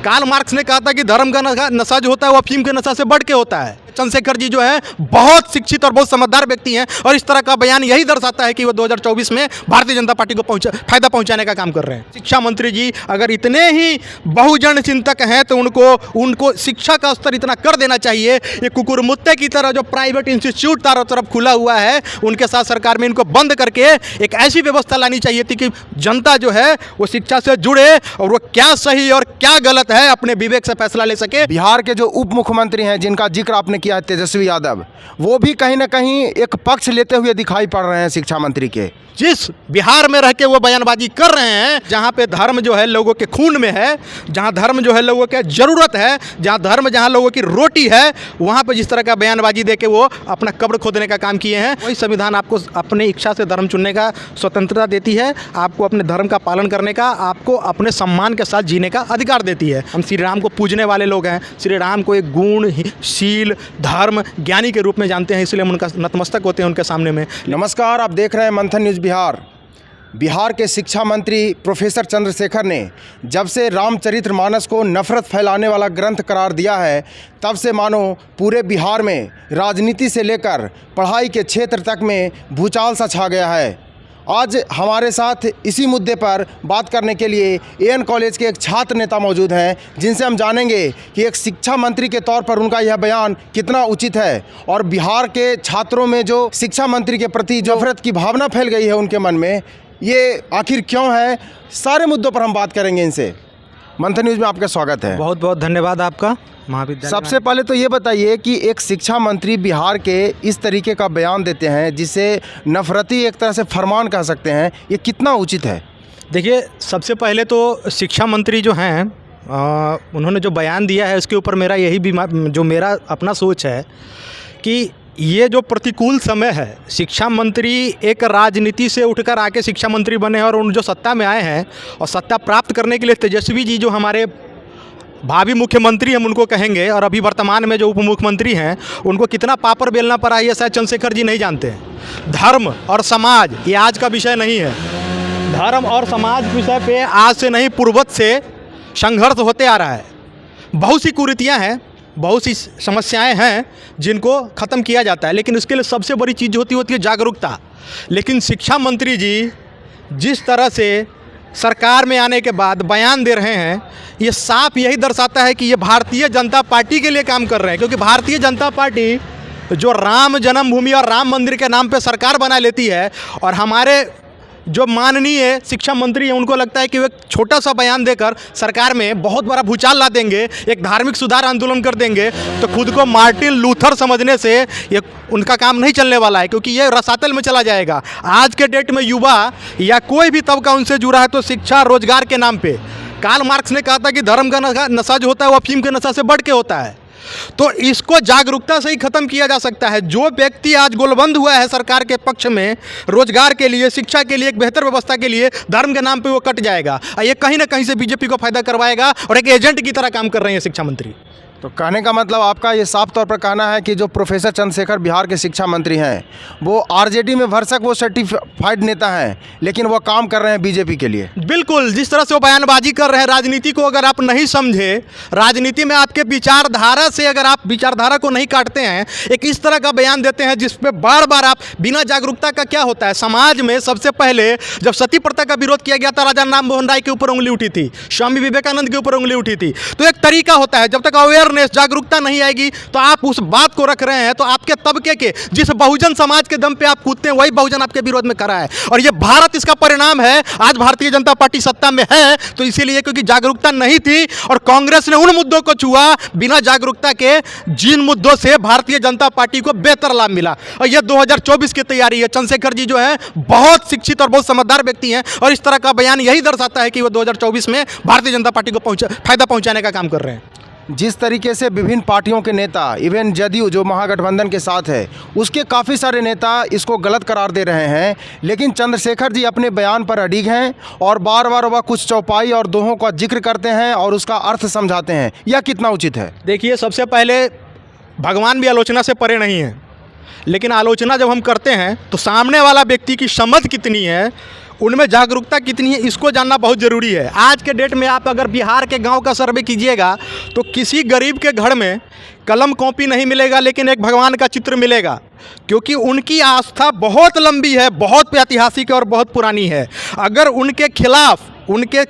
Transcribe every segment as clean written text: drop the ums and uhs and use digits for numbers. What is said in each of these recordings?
Karl Marx ने कहा था कि धर्म का नशा जो होता है वो अफीम के नशा से बढ़ के होता है। चंद्रशेखर जी जो है बहुत शिक्षित और बहुत समझदार व्यक्ति हैं और इस तरह का बयान यही दर्शाता है कि वो 2024 में भारतीय जनता पार्टी को फायदा पहुंचाने का काम कर रहे हैं। शिक्षा मंत्री जी अगर इतने ही बहुजन चिंतक हैं तो उनको शिक्षा का स्तर इतना कर देना चाहिए। ये कुकुरमुत्ते की तरह जो प्राइवेट इंस्टीट्यूट चारों तरफ खुला हुआ है उनके साथ सरकार में इनको बंद करके एक ऐसी व्यवस्था लानी चाहिए थी कि जनता जो है वो शिक्षा से जुड़े और वो क्या सही और क्या गलत है अपने विवेक से फैसला ले सके। बिहार के जो उप मुख्यमंत्री हैं जिनका जिक्र आपने किया तेजस्वी यादव, वो भी कहीं ना कहीं एक पक्ष लेते हुए दिखाई पड़ रहे हैं शिक्षा मंत्री के। जिस बिहार में रह के वो बयानबाजी कर रहे हैं, जहाँ पे धर्म जो है लोगों के खून में है, जहाँ धर्म जो है लोगों के ज़रूरत है, जहाँ लोगों की रोटी है, वहाँ पे जिस तरह का बयानबाजी दे के वो अपना कब्र खोदने का काम किए हैं। वही संविधान आपको अपने इच्छा से धर्म चुनने का स्वतंत्रता देती है, आपको अपने धर्म का पालन करने का, आपको अपने सम्मान के साथ जीने का अधिकार देती है। हम श्री राम को पूजने वाले लोग हैं, श्री राम को एक गुण, शील, धर्म, ज्ञानी के रूप में जानते हैं, इसलिए हम उनका नतमस्तक होते हैं उनके सामने में। नमस्कार, आप देख रहे हैं मंथन न्यूज़ बिहार के शिक्षा मंत्री प्रोफेसर चंद्रशेखर ने जब से रामचरितमानस को नफरत फैलाने वाला ग्रंथ करार दिया है, तब से मानो पूरे बिहार में राजनीति से लेकर पढ़ाई के क्षेत्र तक में भूचाल सा छा गया है। आज हमारे साथ इसी मुद्दे पर बात करने के लिए एएन कॉलेज के एक छात्र नेता मौजूद हैं, जिनसे हम जानेंगे कि एक शिक्षा मंत्री के तौर पर उनका यह बयान कितना उचित है और बिहार के छात्रों में जो शिक्षा मंत्री के प्रति जो नफरत की भावना फैल गई है उनके मन में, ये आखिर क्यों है। सारे मुद्दों पर हम बात करेंगे इनसे। मंथन न्यूज़ में आपका स्वागत है। बहुत बहुत धन्यवाद आपका। महाविद्यालय सबसे पहले तो ये बताइए कि एक शिक्षा मंत्री बिहार के इस तरीके का बयान देते हैं जिसे नफरती एक तरह से फरमान कह सकते हैं, ये कितना उचित है? देखिए, सबसे पहले तो शिक्षा मंत्री जो हैं उन्होंने जो बयान दिया है उसके ऊपर मेरा जो मेरा अपना सोच है कि ये जो प्रतिकूल समय है, शिक्षा मंत्री एक राजनीति से उठकर आके शिक्षा मंत्री बने और उन जो सत्ता में आए हैं और सत्ता प्राप्त करने के लिए तेजस्वी जी जो हमारे भावी मुख्यमंत्री हम उनको कहेंगे और अभी वर्तमान में जो उप मुख्यमंत्री हैं उनको कितना पापड़ बेलना पड़ा ये शायद चंद्रशेखर जी नहीं जानते हैं। धर्म और समाज ये आज का विषय नहीं है। धर्म और समाज विषय पे आज से नहीं पूर्वज से संघर्ष होते आ रहा है। बहुत सी कुरीतियाँ हैं, बहुत सी समस्याएं हैं जिनको ख़त्म किया जाता है, लेकिन उसके लिए सबसे बड़ी चीज़ होती है जागरूकता। लेकिन शिक्षा मंत्री जी जिस तरह से सरकार में आने के बाद बयान दे रहे हैं, ये साफ यही दर्शाता है कि ये भारतीय जनता पार्टी के लिए काम कर रहे हैं। क्योंकि भारतीय जनता पार्टी जो राम जन्मभूमि और राम मंदिर के नाम पे सरकार बना लेती है और हमारे जो माननीय शिक्षा मंत्री हैं उनको लगता है कि वो एक छोटा सा बयान देकर सरकार में बहुत बड़ा भूचाल ला देंगे, एक धार्मिक सुधार आंदोलन कर देंगे, तो खुद को मार्टिन लूथर समझने से ये उनका काम नहीं चलने वाला है, क्योंकि ये रसातल में चला जाएगा। आज के डेट में युवा या कोई भी तबका उनसे जुड़ा है तो शिक्षा रोजगार के नाम पे, कार्ल मार्क्स ने कहा था कि धर्म का नशा जो होता है वो अफीम के नशा से बढ़ के होता है। तो इसको जागरूकता से ही खत्म किया जा सकता है। जो व्यक्ति आज गोलबंद हुआ है सरकार के पक्ष में, रोजगार के लिए, शिक्षा के लिए, एक बेहतर व्यवस्था के लिए, धर्म के नाम पे वो कट जाएगा। ये कहीं ना कहीं से बीजेपी को फायदा करवाएगा और एक एजेंट की तरह काम कर रहे हैं शिक्षा मंत्री। तो कहने का मतलब आपका ये साफ तौर पर कहना है कि जो प्रोफेसर चंद्रशेखर बिहार के शिक्षा मंत्री हैं वो आरजेडी में भरसक वो सर्टिफाइड नेता हैं, लेकिन वो काम कर रहे हैं बीजेपी के लिए। बिल्कुल, जिस तरह से वो बयानबाजी कर रहे हैं, राजनीति को अगर आप नहीं समझे, राजनीति में आपके विचारधारा से अगर आप विचारधारा को नहीं काटते हैं, एक इस तरह का बयान देते हैं जिसपे बार बार आप बिना जागरूकता का क्या होता है। समाज में सबसे पहले जब सती प्रथा का विरोध किया गया था, राजा राम मोहन राय के ऊपर उंगली उठी थी, स्वामी विवेकानंद के ऊपर उंगली उठी थी। तो एक तरीका होता है, जब तक अवेयरनेस, जागरूकता नहीं आएगी तो आप उस बात को रख रहे हैं तो आपके तबके के जिस बहुजन समाज के दम पे आप कूदते हैं वही बहुजन आपके विरोध में खड़ा है। और ये भारत इसका परिणाम है। आज भारतीय जनता पार्टी सत्ता में है तो इसीलिए क्योंकि जागरूकता नहीं थी और कांग्रेस ने उन मुद्दों को छुआ बिना जागरूकता के, जिन मुद्दों से भारतीय जनता पार्टी को बेहतर लाभ मिला। और ये 2024 की तैयारी है। चंद्रशेखर जी जो है बहुत शिक्षित और बहुत समझदार व्यक्ति हैं और इस तरह का बयान यही दर्शाता है कि वो 2024 में भारतीय जनता पार्टी को फायदा पहुंचाने का काम कर रहे हैं। जिस तरीके से विभिन्न पार्टियों के नेता, इवन जदयू जो महागठबंधन के साथ है, उसके काफ़ी सारे नेता इसको गलत करार दे रहे हैं, लेकिन चंद्रशेखर जी अपने बयान पर अडिग हैं और बार बार वह कुछ चौपाई और दोहों का जिक्र करते हैं और उसका अर्थ समझाते हैं। यह कितना उचित है? देखिए, सबसे पहले भगवान भी आलोचना से परे नहीं है, लेकिन आलोचना जब हम करते हैं तो सामने वाला व्यक्ति की समझ कितनी है उनमें जागरूकता कितनी है इसको जानना बहुत ज़रूरी है। आज के डेट में आप अगर बिहार के गांव का सर्वे कीजिएगा तो किसी गरीब के घर में कलम कॉपी नहीं मिलेगा, लेकिन एक भगवान का चित्र मिलेगा, क्योंकि उनकी आस्था बहुत लंबी है, बहुत ऐतिहासिक है और बहुत पुरानी है। अगर उनके खिलाफ, उनके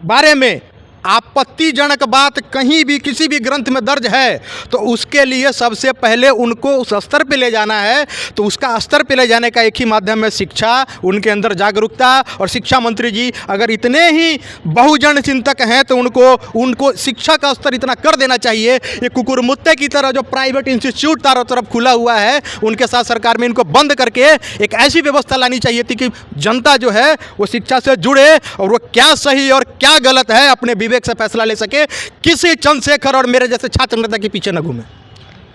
बारे में आपत्तिजनक बात कहीं भी किसी भी ग्रंथ में दर्ज है तो उसके लिए सबसे पहले उनको उस स्तर पे ले जाना है। तो उसका स्तर पे ले जाने का एक ही माध्यम है शिक्षा, उनके अंदर जागरूकता। और शिक्षा मंत्री जी अगर इतने ही बहुजन चिंतक हैं तो उनको शिक्षा का स्तर इतना कर देना चाहिए। ये कुकुरमुत्ते की तरह जो प्राइवेट इंस्टीट्यूट चारों तरफ खुला हुआ है उनके साथ सरकार में इनको बंद करके एक ऐसी व्यवस्था लानी चाहिए थी कि जनता जो है वो शिक्षा से जुड़े और वो क्या सही और क्या गलत है अपने विवेक से फैसला ले सके, किसी चंद्रशेखर और मेरे जैसे छात्र नेता के पीछे न घूमे।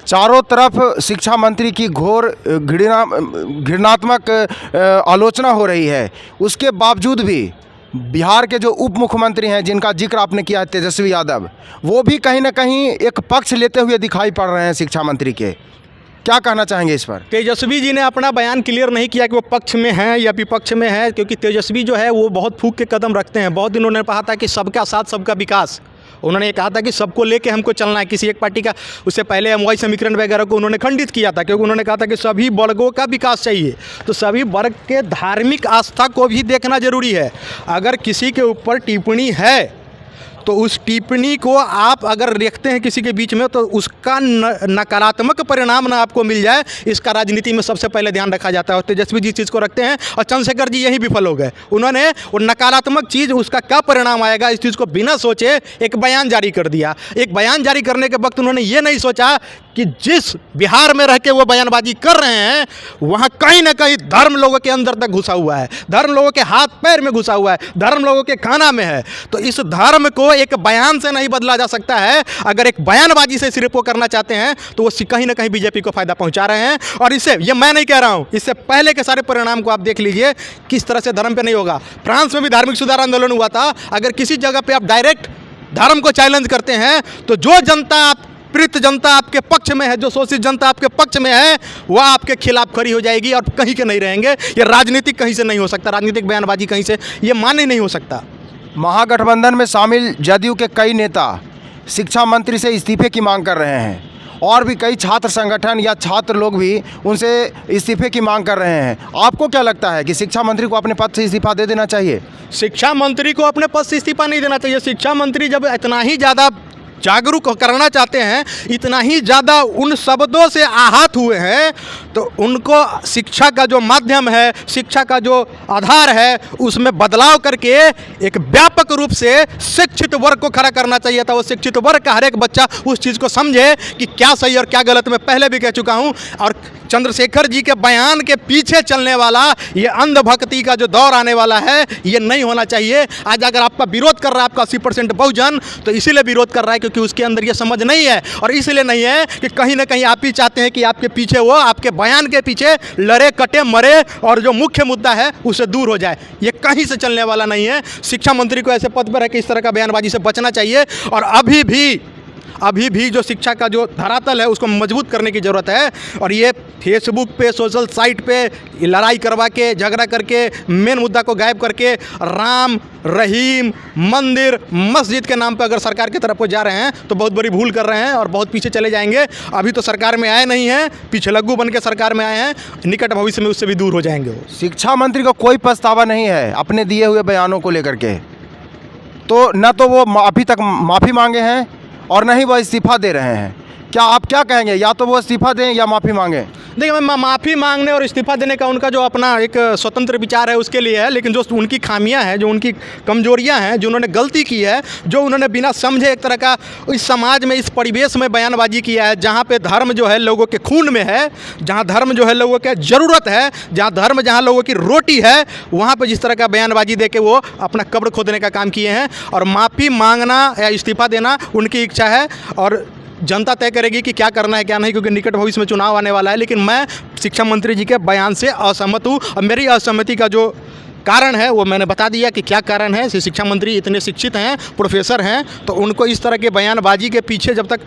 चारों तरफ शिक्षा मंत्री की घोर घृणात्मक आलोचना हो रही है, उसके बावजूद भी बिहार के जो उप मुख्यमंत्री हैं जिनका जिक्र आपने किया है तेजस्वी यादव, वो भी कहीं ना कहीं एक पक्ष लेते हुए दिखाई पड़ रहे हैं शिक्षा मंत्री के। क्या कहना चाहेंगे इस पर? तेजस्वी जी ने अपना बयान क्लियर नहीं किया कि वो पक्ष में हैं या विपक्ष में है, क्योंकि तेजस्वी जो है वो बहुत फूंक के कदम रखते हैं। बहुत दिन उन्होंने कहा था कि सबका साथ सबका विकास, उन्होंने कहा था कि सबको लेके हमको चलना है, किसी एक पार्टी का। उससे पहले एमवाई समीकरण वगैरह को उन्होंने खंडित किया था, क्योंकि उन्होंने कहा था कि सभी वर्गों का विकास चाहिए। तो सभी वर्ग के धार्मिक आस्था को भी देखना जरूरी है। अगर किसी के ऊपर टिप्पणी है तो उस टिप्पणी को आप अगर देखते हैं किसी के बीच में तो उसका नकारात्मक परिणाम ना आपको मिल जाए, इसका राजनीति में सबसे पहले ध्यान रखा जाता है। और तेजस्वी जी चीज़ को रखते हैं और चंद्रशेखर जी यही विफल हो गए। उन्होंने वो नकारात्मक चीज़, उसका क्या परिणाम आएगा इस चीज़ को बिना सोचे एक बयान जारी कर दिया। एक बयान जारी करने के वक्त उन्होंने ये नहीं सोचा कि जिस बिहार में रह के वो बयानबाजी कर रहे हैं वहाँ कहीं ना कहीं धर्म लोगों के अंदर तक घुसा हुआ है, धर्म लोगों के हाथ पैर में घुसा हुआ है, धर्म लोगों के खाना में है। तो इस धर्म को एक बयान से नहीं बदला जा सकता है। अगर एक बयानबाजी से सिर्फ वो करना चाहते हैं तो वो कहीं ना कहीं बीजेपी को फायदा पहुंचा रहे हैं। और इससे, ये मैं नहीं कह रहा हूं, इससे पहले के सारे परिणाम को आप देख लीजिए किस तरह से धर्म पे नहीं होगा। फ्रांस में भी धार्मिक सुधार आंदोलन हुआ था। अगर किसी जगह पे आप डायरेक्ट धर्म को चैलेंज करते हैं तो जो जनता, आप पीड़ित जनता आपके पक्ष में है, जो शोषित जनता आपके पक्ष में है, वह आपके खिलाफ खड़ी हो जाएगी और कहीं के नहीं रहेंगे। ये राजनीतिक कहीं से नहीं हो सकता, राजनीतिक बयानबाजी कहीं से ये मान ही नहीं हो सकता। महागठबंधन में शामिल जदयू के कई नेता शिक्षा मंत्री से इस्तीफे की मांग कर रहे हैं और भी कई छात्र संगठन या छात्र लोग भी उनसे इस्तीफे की मांग कर रहे हैं। आपको क्या लगता है कि शिक्षा मंत्री को अपने पद से इस्तीफा दे देना चाहिए? शिक्षा मंत्री को अपने पद से इस्तीफा नहीं देना चाहिए। शिक्षा मंत्री जब इतना ही ज़्यादा जागरूक करना चाहते हैं, इतना ही ज़्यादा उन शब्दों से आहत हुए हैं, तो उनको शिक्षा का जो माध्यम है, शिक्षा का जो आधार है, उसमें बदलाव करके एक व्यापक रूप से शिक्षित वर्ग को खड़ा करना चाहिए था। वो शिक्षित वर्ग का हर एक बच्चा उस चीज़ को समझे कि क्या सही और क्या गलत। मैं पहले भी कह चुका हूँ। और चंद्रशेखर जी के बयान के पीछे चलने वाला ये अंधभक्ति का जो दौर आने वाला है, ये नहीं होना चाहिए। आज अगर आपका विरोध कर रहा है आपका 80% बहुजन, तो इसीलिए विरोध कर रहा है क्योंकि उसके अंदर ये समझ नहीं है। और इसलिए नहीं है कि कहीं ना कहीं आप ही चाहते हैं कि आपके पीछे, वो आपके बयान के पीछे लड़े, कटे, मरे और जो मुख्य मुद्दा है उससे दूर हो जाए। ये कहीं से चलने वाला नहीं है। शिक्षा मंत्री को ऐसे पद पर है कि इस तरह का बयानबाजी से बचना चाहिए। और अभी भी जो शिक्षा का जो धरातल है उसको मजबूत करने की ज़रूरत है। और ये फेसबुक पे, सोशल साइट पे लड़ाई करवा के, झगड़ा करके, मेन मुद्दा को गायब करके राम, रहीम, मंदिर, मस्जिद के नाम पे अगर सरकार की तरफ को जा रहे हैं तो बहुत बड़ी भूल कर रहे हैं और बहुत पीछे चले जाएंगे। अभी तो सरकार में आए नहीं हैं, पीछे लग्गू बन के सरकार में आए हैं, निकट भविष्य में उससे भी दूर हो जाएंगे। वो शिक्षा मंत्री को कोई पछतावा नहीं है अपने दिए हुए बयानों को लेकर के, तो न तो वो अभी तक माफ़ी मांगे हैं और न ही वो इस्तीफा दे रहे हैं। क्या आप क्या कहेंगे, या तो वो इस्तीफा दें या माफ़ी मांगें? देखिए, मैं माफ़ी मांगने और इस्तीफा देने का उनका जो अपना एक स्वतंत्र विचार है उसके लिए है, लेकिन जो उनकी खामियां हैं, जो उनकी कमजोरियां हैं, जो उन्होंने गलती की है, जो उन्होंने बिना समझे एक तरह का इस समाज में, इस परिवेश में बयानबाजी किया है जहां पे धर्म जो है लोगों के खून में है, जहां धर्म जो है लोगों के ज़रूरत है, जहां लोगों की रोटी है, वहाँ पर जिस तरह का बयानबाजी दे के वो अपना कब्र खोदने का काम किए हैं। और माफ़ी मांगना या इस्तीफा देना उनकी इच्छा है और जनता तय करेगी कि क्या करना है क्या नहीं, क्योंकि निकट भविष्य में चुनाव आने वाला है। लेकिन मैं शिक्षा मंत्री जी के बयान से असहमत हूँ और मेरी असहमति का जो कारण है वो मैंने बता दिया कि क्या कारण है। शिक्षा मंत्री इतने शिक्षित हैं, प्रोफेसर हैं, तो उनको इस तरह के बयानबाजी के पीछे जब तक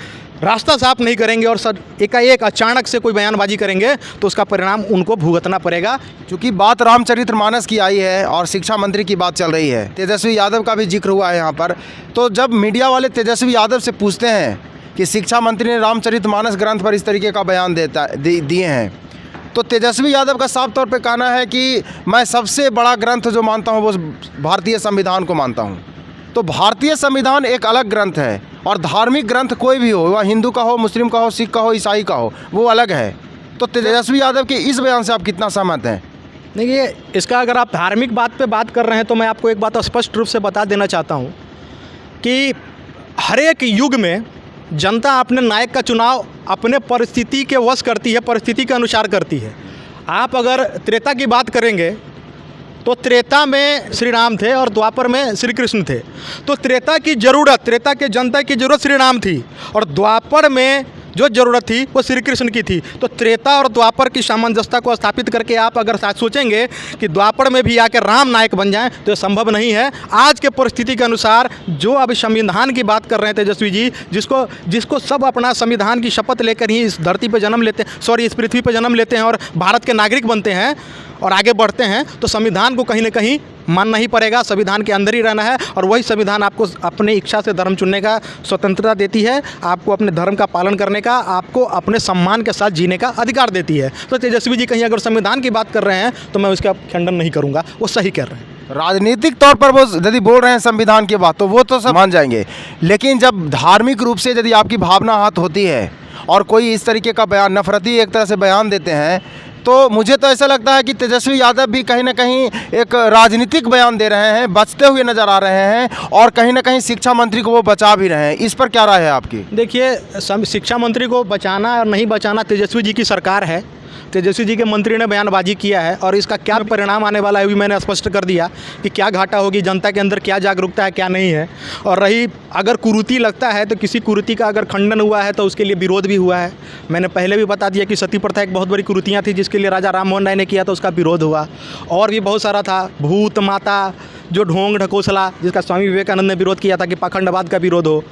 रास्ता साफ नहीं करेंगे और सर एकाएक अचानक से कोई बयानबाजी करेंगे तो उसका परिणाम उनको भुगतना पड़ेगा। क्योंकि बात रामचरितमानस की आई है और शिक्षा मंत्री की बात चल रही है, तेजस्वी यादव का भी जिक्र हुआ है यहाँ पर, तो जब मीडिया वाले तेजस्वी यादव से पूछते हैं कि शिक्षा मंत्री ने रामचरितमानस ग्रंथ पर इस तरीके का बयान दिए हैं, तो तेजस्वी यादव का साफ तौर पे कहना है कि मैं सबसे बड़ा ग्रंथ जो मानता हूँ वो भारतीय संविधान को मानता हूँ। तो भारतीय संविधान एक अलग ग्रंथ है और धार्मिक ग्रंथ कोई भी हो, वह हिंदू का हो, मुस्लिम का हो, सिख का हो, ईसाई का हो, वो अलग है। तो तेजस्वी यादव के इस बयान से आप कितना सहमत हैं? देखिए, इसका अगर आप धार्मिक बात पे बात कर रहे हैं तो मैं आपको एक बात स्पष्ट रूप से बता देना चाहता हूँ कि हर एक युग में जनता अपने नायक का चुनाव अपने परिस्थिति के वश करती है, परिस्थिति के अनुसार करती है। आप अगर त्रेता की बात करेंगे तो त्रेता में श्री राम थे और द्वापर में श्री कृष्ण थे। तो त्रेता के जनता की ज़रूरत श्री राम थी और द्वापर में जो ज़रूरत थी वो श्री कृष्ण की थी। तो त्रेता और द्वापर की सामंजस्यता को स्थापित करके आप अगर सोचेंगे कि द्वापर में भी आकर राम नायक बन जाएं तो ये संभव नहीं है। आज के परिस्थिति के अनुसार जो अभी संविधान की बात कर रहे हैं तेजस्वी जी, जिसको सब अपना संविधान की शपथ लेकर ही इस धरती पर जन्म लेते हैं, इस पृथ्वी पर जन्म लेते हैं और भारत के नागरिक बनते हैं और आगे बढ़ते हैं, तो संविधान को कहीं ना कहीं मानना ही पड़ेगा। संविधान के अंदर ही रहना है और वही संविधान आपको अपनी इच्छा से धर्म चुनने का स्वतंत्रता देती है, आपको अपने धर्म का पालन करने का, आपको अपने सम्मान के साथ जीने का अधिकार देती है। तो तेजस्वी जी कहीं अगर संविधान की बात कर रहे हैं तो मैं उसका खंडन नहीं करूँगा, वो सही कर रहे हैं। राजनीतिक तौर पर वो यदि बोल रहे हैं संविधान की बात तो वो तो सब मान जाएंगे, लेकिन जब धार्मिक रूप से यदि आपकी भावना हाथ होती है और कोई इस तरीके का बयान, नफरती एक तरह से बयान देते हैं, तो मुझे तो ऐसा लगता है कि तेजस्वी यादव भी कहीं ना कहीं एक राजनीतिक बयान दे रहे हैं, बचते हुए नज़र आ रहे हैं और कहीं ना कहीं शिक्षा मंत्री को वो बचा भी रहे हैं। इस पर क्या राय है आपकी? देखिए, शिक्षा मंत्री को बचाना और नहीं बचाना तेजस्वी जी की सरकार है। तेजस्वी जी के मंत्री ने बयानबाजी किया है और इसका क्या परिणाम आने वाला है भी मैंने स्पष्ट कर दिया कि क्या घाटा होगी, जनता के अंदर क्या जागरूकता है, क्या नहीं है। और रही अगर कुरीति लगता है तो किसी कुरीति का अगर खंडन हुआ है तो उसके लिए विरोध भी हुआ है। मैंने पहले भी बता दिया कि सती प्रथा एक बहुत बड़ी कुरीतियाँ थी जिसके लिए राजा राम मोहन राय ने किया तो उसका विरोध हुआ। और भी बहुत सारा था, भूत माता, जो ढोंग ढकोसला जिसका स्वामी विवेकानंद ने विरोध किया था कि पाखंडवाद का विरोध हो।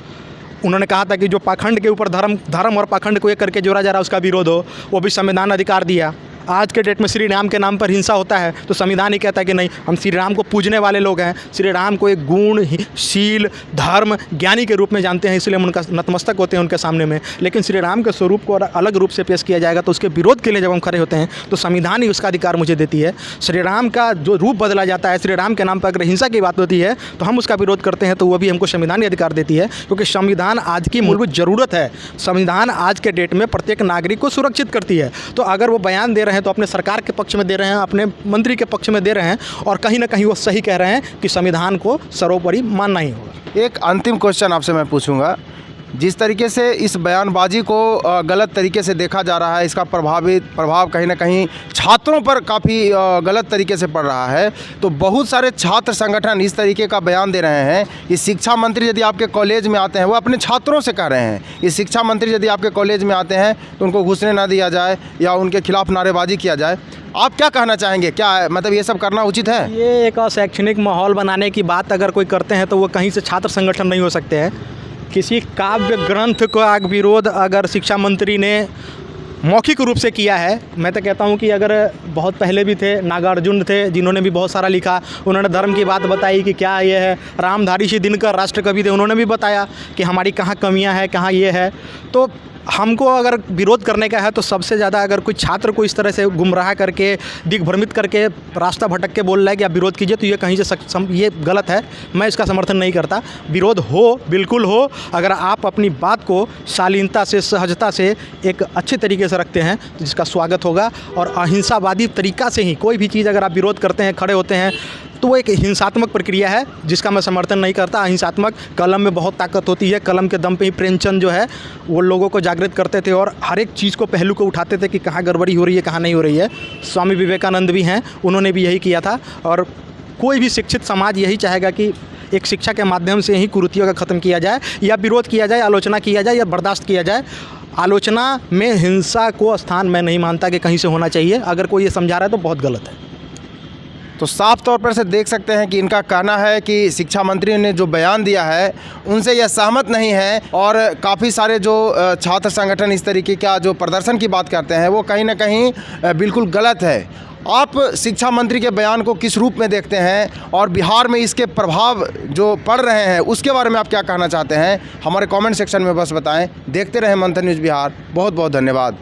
उन्होंने कहा था कि जो पाखंड के ऊपर धर्म और पाखंड को एक करके जोड़ा जा रहा है उसका विरोध हो, वो भी संविधान अधिकार दिया। आज के डेट में श्री राम के नाम पर हिंसा होता है तो संविधान ही कहता है कि नहीं, हम श्री राम को पूजने वाले लोग हैं, श्री राम को एक गुण, शील, धर्म, ज्ञानी के रूप में जानते हैं, इसलिए हम उनका नतमस्तक होते हैं उनके सामने में। लेकिन श्री राम के स्वरूप को अलग रूप से पेश किया जाएगा तो उसके विरोध के लिए जब हम खड़े होते हैं तो संविधान ही उसका अधिकार मुझे देती है। श्री राम का जो रूप बदला जाता है, श्री राम के नाम पर अगर हिंसा की बात होती है तो हम उसका विरोध करते हैं तो वो भी हमको संविधान ही अधिकार देती है, क्योंकि संविधान आज की मूलभूत ज़रूरत है। संविधान आज के डेट में प्रत्येक नागरिक को सुरक्षित करती है। तो अगर वो बयान दे रहे हैं तो अपने सरकार के पक्ष में दे रहे हैं, अपने मंत्री के पक्ष में दे रहे हैं और कहीं ना कहीं वो सही कह रहे हैं कि संविधान को सर्वोपरि मानना ही होगा। एक अंतिम क्वेश्चन आपसे मैं पूछूंगा, जिस तरीके से इस बयानबाजी को गलत तरीके से देखा जा रहा है, इसका प्रभाव कहीं ना कहीं छात्रों पर काफ़ी गलत तरीके से पड़ रहा है, तो बहुत सारे छात्र संगठन इस तरीके का बयान दे रहे हैं कि शिक्षा मंत्री यदि आपके कॉलेज में आते हैं, वो अपने छात्रों से कह रहे हैं कि शिक्षा मंत्री यदि आपके कॉलेज में आते हैं तो उनको घुसने ना दिया जाए या उनके खिलाफ नारेबाजी किया जाए। आप क्या कहना चाहेंगे, क्या मतलब ये सब करना उचित है? ये एक शैक्षणिक माहौल बनाने की बात अगर कोई करते हैं तो वो कहीं से छात्र संगठन नहीं हो सकते हैं। किसी काव्य ग्रंथ का विरोध अगर शिक्षा मंत्री ने मौखिक रूप से किया है, मैं तो कहता हूँ कि अगर बहुत पहले भी थे, नागार्जुन थे जिन्होंने भी बहुत सारा लिखा, उन्होंने धर्म की बात बताई कि क्या ये है। रामधारी सिंह दिनकर राष्ट्रकवि थे, उन्होंने भी बताया कि हमारी कहाँ कमियाँ हैं, कहाँ ये है। तो हमको अगर विरोध करने का है तो सबसे ज़्यादा अगर कोई छात्र को इस तरह से गुमराह करके, दिग्भ्रमित करके, रास्ता भटक के बोल रहा है कि आप विरोध कीजिए, तो ये कहीं से ये गलत है। मैं इसका समर्थन नहीं करता। विरोध हो, बिल्कुल हो, अगर आप अपनी बात को शालीनता से, सहजता से, एक अच्छे तरीके से रखते हैं तो जिसका स्वागत होगा। और अहिंसावादी तरीक़ा से ही कोई भी चीज़ अगर आप विरोध करते हैं, खड़े होते हैं, तो वो एक हिंसात्मक प्रक्रिया है जिसका मैं समर्थन नहीं करता। अहिंसात्मक कलम में बहुत ताकत होती है। कलम के दम पे ही प्रेमचंद जो है वो लोगों को जागृत करते थे और हर एक चीज़ को, पहलू को उठाते थे कि कहाँ गड़बड़ी हो रही है, कहाँ नहीं हो रही है। स्वामी विवेकानंद भी हैं, उन्होंने भी यही किया था। और कोई भी शिक्षित समाज यही चाहेगा कि एक शिक्षा के माध्यम से ही कुरीतियों का ख़त्म किया जाए, या विरोध किया जाए, आलोचना किया जाए, या बर्दाश्त किया जाए। आलोचना में हिंसा को स्थान मैं नहीं मानता कि कहीं से होना चाहिए। अगर कोई ये समझा रहा है तो बहुत गलत है। तो साफ तौर पर से देख सकते हैं कि इनका कहना है कि शिक्षा मंत्री ने जो बयान दिया है उनसे यह सहमत नहीं है और काफ़ी सारे जो छात्र संगठन इस तरीके का जो प्रदर्शन की बात करते हैं वो कहीं ना कहीं बिल्कुल गलत है। आप शिक्षा मंत्री के बयान को किस रूप में देखते हैं और बिहार में इसके प्रभाव जो पड़ रहे हैं उसके बारे में आप क्या कहना चाहते हैं? हमारे कमेंट सेक्शन में बस बताएं। देखते रहें मंथन न्यूज़ बिहार। बहुत बहुत धन्यवाद।